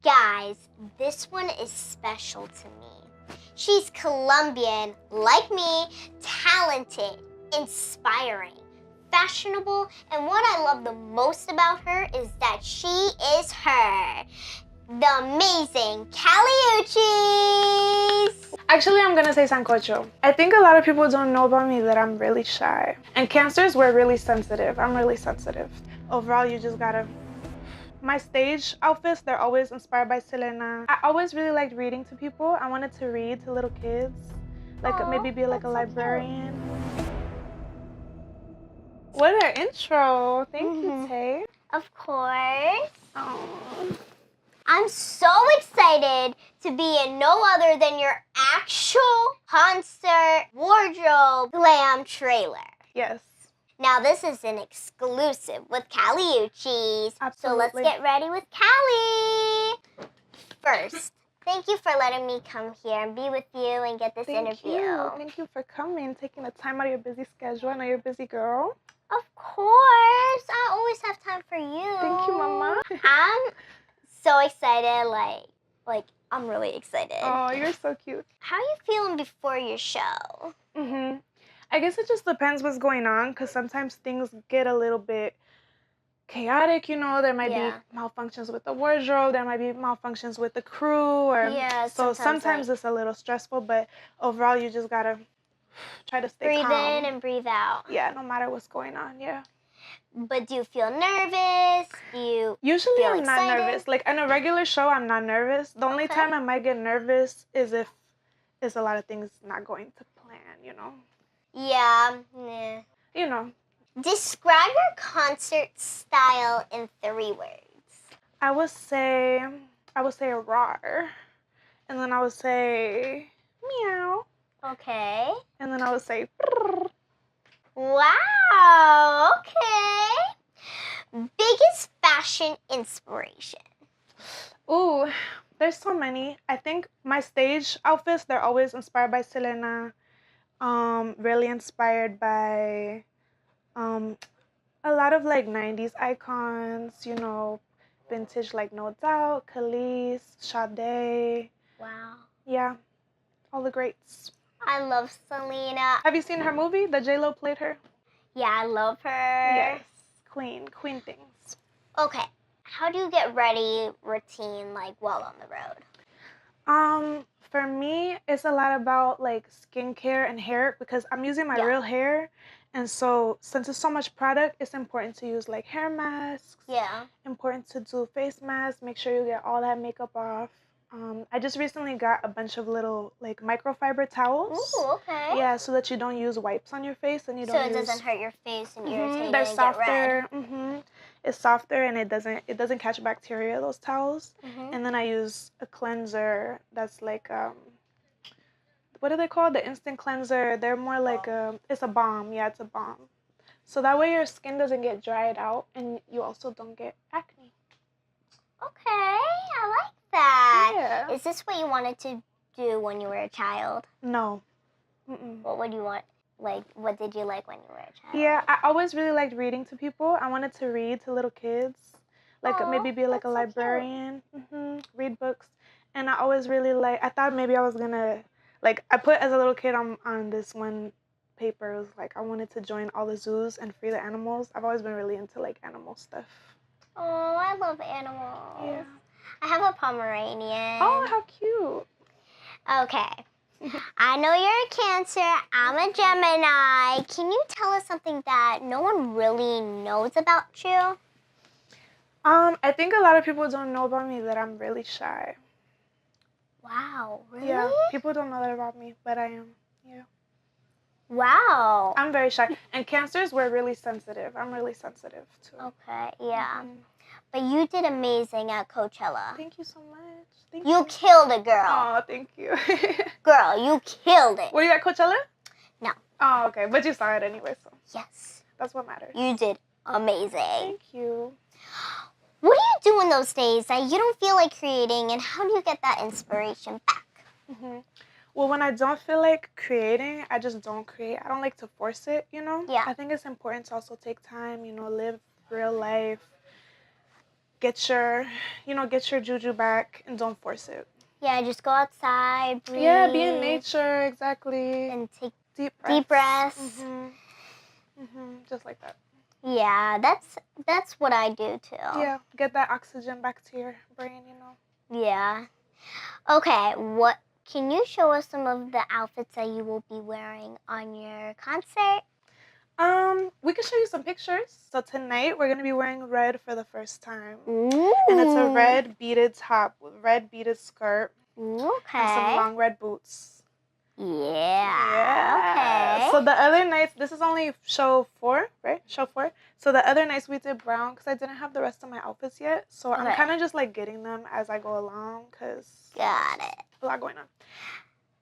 Guys, this one is special to me. She's Colombian, like me, talented, inspiring, fashionable, and what I love the most about her is that she is her. The amazing Kali Uchis! Actually, I'm gonna say sancocho. I think a lot of people don't know about me that I'm really shy. And Cancers, we're really sensitive. I'm really sensitive. Overall, you just gotta... My stage outfits, they're always inspired by Selena. I always really liked reading to people. I wanted to read to little kids. Like maybe be like a librarian. What an intro. Thank you, Tay. Of course. Oh. I'm so excited to be in no other than your actual concert wardrobe glam trailer. Yes. Now this is an exclusive with Kali Uchis. Absolutely. So let's get ready with Kali. First, thank you for letting me come here and be with you and get this interview. Thank you for coming, taking the time out of your busy schedule. I know you're a busy girl. Of course. I always have time for you. Thank you, Mama. I'm so excited, like I'm really excited. Oh, you're so cute. How are you feeling before your show? I guess it just depends what's going on, because sometimes things get a little bit chaotic, you know. There might be malfunctions with the wardrobe, there might be malfunctions with the crew, or so sometimes it's a little stressful, but overall you just gotta try to stay calm. Breathe in and breathe out. Yeah, no matter what's going on, But do you feel nervous? Usually feel I'm excited? not nervous. Like in a regular show, I'm not nervous. The only time I might get nervous is if it's a lot of things not going to plan, you know. Yeah. You know. Describe your concert style in 3 words. I would say a roar, and then I would say meow. Okay. And then I would say brrr. Wow. Okay. Biggest fashion inspiration. Ooh, there's so many. I think my stage outfits, they're always inspired by Selena. Really inspired by a lot of like 90s icons, you know, vintage like No Doubt, Kali, Sade. Wow. Yeah, all the greats. I love Selena. Have you seen her movie? The J-Lo played her? Yeah, I love her. Yes, queen things. Okay, how do you get ready routine like while on the road? For me, it's a lot about like skincare and hair, because I'm using my real hair, and so since it's so much product, it's important to use like hair masks. Yeah. Important to do face masks. Make sure you get all that makeup off. I just recently got a bunch of little like microfiber towels. Ooh, okay. Yeah, so that you don't use wipes on your face and you don't. So it doesn't hurt your face and irritate They're and softer. get red. It's softer and it doesn't catch bacteria, those towels. And then I use a cleanser that's like what are they called? The instant cleanser. They're more like it's a balm. Yeah, it's a balm. So that way your skin doesn't get dried out and you also don't get acne. Okay, I like that. Yeah. Is this what you wanted to do when you were a child? No. What would you want? Like, what did you like when you were a child? Yeah, I always really liked reading to people. I wanted to read to little kids. Like maybe be like a librarian. Read books. And I always really I thought maybe I was gonna, like, I put as a little kid on this one paper, it was like I wanted to join all the zoos and free the animals. I've always been really into like animal stuff. Oh, I love animals. Yeah. I have a Pomeranian. Oh, how cute. Okay. I know you're a Cancer. I'm a Gemini. Can you tell us something that no one really knows about you? I think a lot of people don't know about me that I'm really shy. Wow, really? Yeah, people don't know that about me, but I am. Yeah. Wow. I'm very shy. And Cancers, we're really sensitive. I'm really sensitive too. Okay, yeah. But you did amazing at Coachella. Thank you so much. Thank you killed it, girl. Oh, thank you. Girl, you killed it. Were you at Coachella? No. Oh, okay. But you saw it anyway, so. Yes. That's what matters. You did amazing. Thank you. What do you do in those days that you don't feel like creating, and how do you get that inspiration back? Well, when I don't feel like creating, I just don't create. I don't like to force it, you know? Yeah. I think it's important to also take time, you know, live real life, get your juju back and don't force it. Yeah, just go outside, breathe. Yeah, be in nature, exactly. And take deep breaths. Just like that. Yeah, that's what I do too. Yeah, get that oxygen back to your brain, Yeah. Okay, what can you show us some of the outfits that you will be wearing on your concert? We can show you some pictures. So tonight we're gonna be wearing red for the first time. Ooh. And it's a red beaded top with red beaded skirt. Okay. And some long red boots. Yeah. Okay. So the other nights, this is only show 4, right? Show 4. So the other nights we did brown because I didn't have the rest of my outfits yet. So I'm kind of just like getting them as I go along because got it. A lot going on.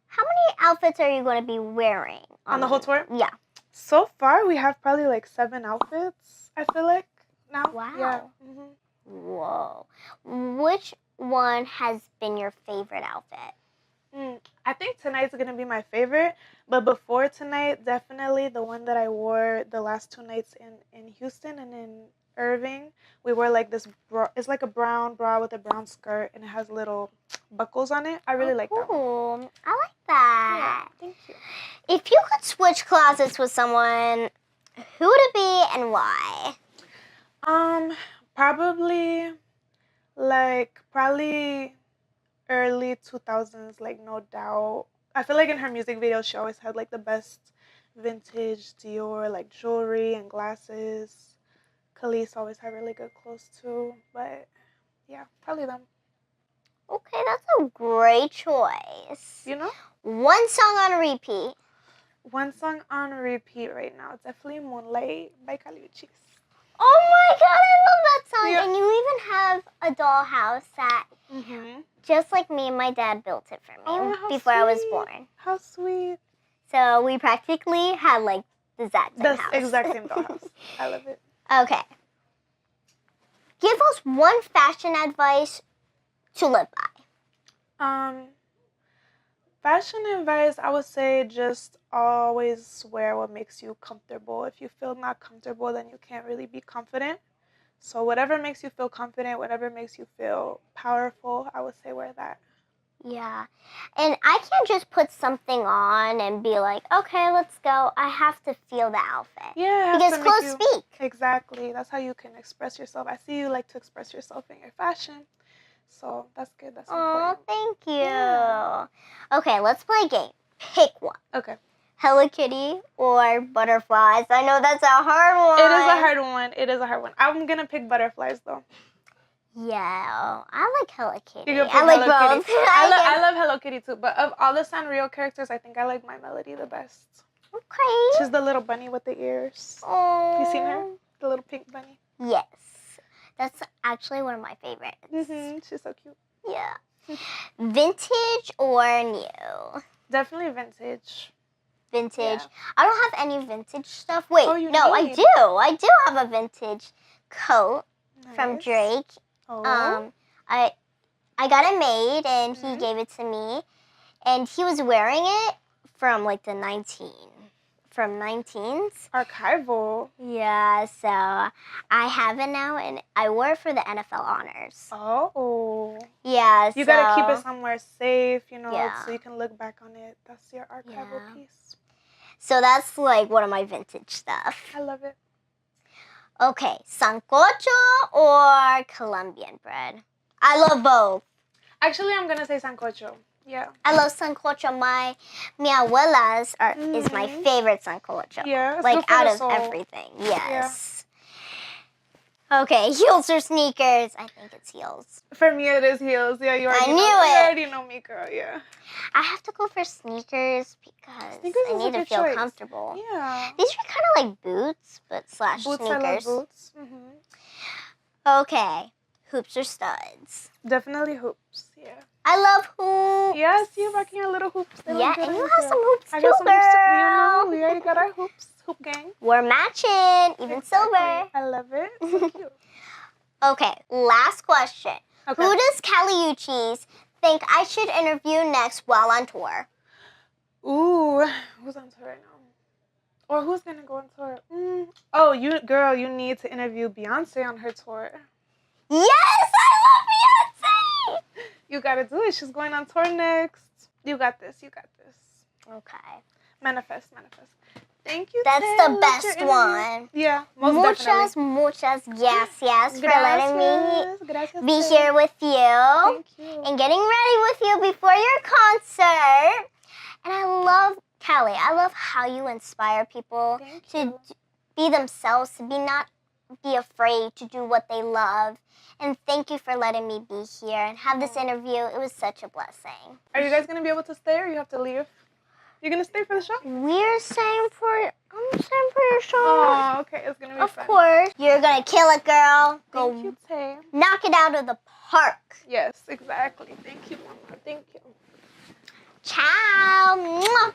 How many outfits are you going to be wearing on the whole tour? Yeah. So far, we have probably like 7 outfits. I feel like now. Wow. Yeah. Whoa. Which one has been your favorite outfit? I think tonight's gonna be my favorite, but before tonight, definitely the one that I wore the last 2 nights in Houston and in Irving. We wore like this bra. It's like a brown bra with a brown skirt, and it has little buckles on it. I really like that one. I like that. Yeah, thank you. If you could switch closets with someone, who would it be and why? Probably early 2000s, like no doubt. I feel like in her music videos, she always had like the best vintage Dior like jewelry and glasses. Khalees always had really good clothes too, but yeah, probably them. Okay, that's a great choice. One song on repeat. One song on repeat right now, definitely Moonlight by Kali Uchis. Oh my god, I love that song. Yeah. And you even have a dollhouse that, just like me, my dad built it for me before I was born. How sweet. So we practically had like the exact same house. Exact same dollhouse. I love it. Okay. Give us one fashion advice to live by. Fashion advice, I would say just always wear what makes you comfortable. If you feel not comfortable, then you can't really be confident. So whatever makes you feel confident, whatever makes you feel powerful, I would say wear that. Yeah. And I can't just put something on and be like, okay, let's go. I have to feel the outfit. Yeah. Because clothes speak. Exactly. That's how you can express yourself. I see you like to express yourself in your fashion. So that's good. That's important. Oh, thank you. Yeah. Okay, let's play a game. Pick one. Okay. Hello Kitty or butterflies? I know that's a hard one. It is a hard one. I'm going to pick butterflies though. Yeah, I like Hello Kitty. I like both. I love Hello Kitty too, but of all the Sanrio characters, I think I like My Melody the best. Okay. She's the little bunny with the ears. Oh. You seen her? The little pink bunny? Yes. That's actually one of my favorites. She's so cute. Yeah. Vintage or new? Definitely vintage. Vintage. Yeah. I don't have any vintage stuff. Wait, I do. I do have a vintage coat from Drake. Oh. I got it made and he gave it to me, and he was wearing it from like the 19s. Archival. Yeah, so I have it now, and I wore it for the NFL honors. Oh. Yeah, you gotta keep it somewhere safe, yeah. so you can look back on it. That's your archival piece. So that's like one of my vintage stuff. I love it. Okay, sancocho or Colombian bread? I love both. Actually, I'm gonna say sancocho. Yeah. I love sancocho. Mi abuela's is my favorite sancocho. Yeah. Like out of everything. Yes. Yeah. Okay, heels or sneakers? I think it's heels. For me, it is heels. Yeah, you already know. You already know me, girl. Yeah. I have to go for sneakers because I need to feel comfortable. Yeah. These are kind of like boots, but slash boots, sneakers. I love boots. Okay, hoops or studs? Definitely hoops. Yeah. I love hoops. Yes, you're rocking your little hoops. And you have some hoops too, I got some girl. hoops too. We already got our hoops. Hoop gang. We're matching, even silver. I love it. So cute. Okay, last question. Okay. Who does Kali Uchis think I should interview next while on tour? Ooh, who's on tour right now? Or who's gonna go on tour? Oh, you need to interview Beyonce on her tour. Yes, I love Beyonce. You gotta do it. She's going on tour next. You got this. You got this. Okay. Manifest. Thank you. That's Tay. the best one. Yeah, most definitely. Muchas yes for letting me Gracias, be Tay. here with you Thank you. and getting ready with you before your concert. And I love, Kali, I love how you inspire people to be themselves, to not be afraid to do what they love. And thank you for letting me be here and have this interview. It was such a blessing. Are you guys going to be able to stay or you have to leave? You're going to stay for the show? I'm staying for your show. Oh, okay. It's going to be fun. Of course. You're going to kill it, girl. Thank you, Tay. Knock it out of the park. Yes, exactly. Thank you, Mama. Thank you. Ciao. Mwah.